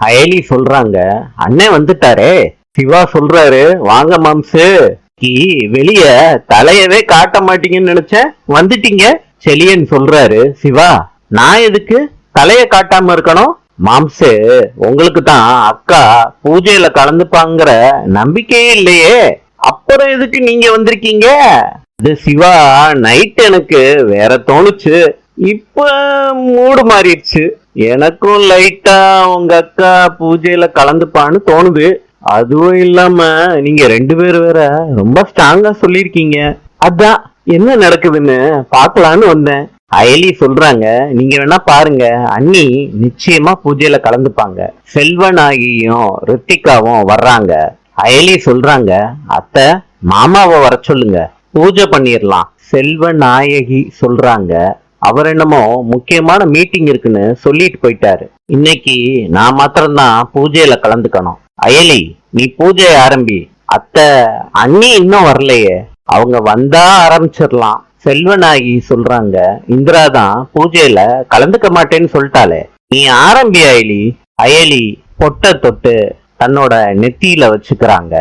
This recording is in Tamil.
அயலி சொல்றாங்க, அண்ணன் வந்துட்டாரே. சிவா சொல்றாரு, வாங்க மாம்சு. வெளிய தலையவே காட்ட மாட்டீங்கன்னு நினைச்சேன், வந்துட்டீங்க. செலியன் சொல்றாரு, சிவா நான் எதுக்கு தலைய காட்டாம இருக்கணும்? மாம்சு, உங்களுக்கு தான் அக்கா பூஜையில கலந்துப்பாங்கிற நம்பிக்கையே இல்லையே, அப்புறம் எதுக்கு நீங்க வந்திருக்கீங்க? இது சிவா, நைட் எனக்கு வேற தோணுச்சு, இப்ப மூடு மாறிடுச்சு. எனக்கும் லைட்டா உங்க அக்கா பூஜையில கலந்துப்பான்னு தோணுது. அதுவும் இல்லாம நீங்க 2 பேரும் வேற ரொம்ப ஸ்ட்ராங்கா சொல்லிருக்கீங்க. அதான் என்ன நடக்குதுன்னு பாக்கலான்னு வந்தேன். அயலி சொல்றாங்க, நீங்க வேணா பாருங்க, அண்ணி நிச்சயமா பூஜையில கலந்துப்பாங்க. செல்வநாயகியும் ரித்திகாவும் வர்றாங்க. அயலி சொல்றாங்க, அத்தை மாமாவை வர சொல்லுங்க, பூஜை பண்ணிடலாம். செல்வநாயகி சொல்றாங்க, அவர் என்னமோ முக்கியமான மீட்டிங் இருக்குன்னு சொல்லிட்டு போயிட்டாரு. இன்னைக்கு நான் மாத்திரம்தான் பூஜையில கலந்துக்கணும். அயலி நீ பூஜையை ஆரம்பி. அத்தை அண்ணி இன்னும் வரலையே, அவங்க வந்தா ஆரம்பிச்சிடலாம். செல்வநாயகி சொல்றாங்க, இந்திரா தான் பூஜையில கலந்துக்க மாட்டேன்னு சொல்லிட்டாலே, நீ ஆரம்பி அயலி. அயலி பொட்டை தொட்டு தன்னோட நெத்தியில வச்சுக்கிறாங்க.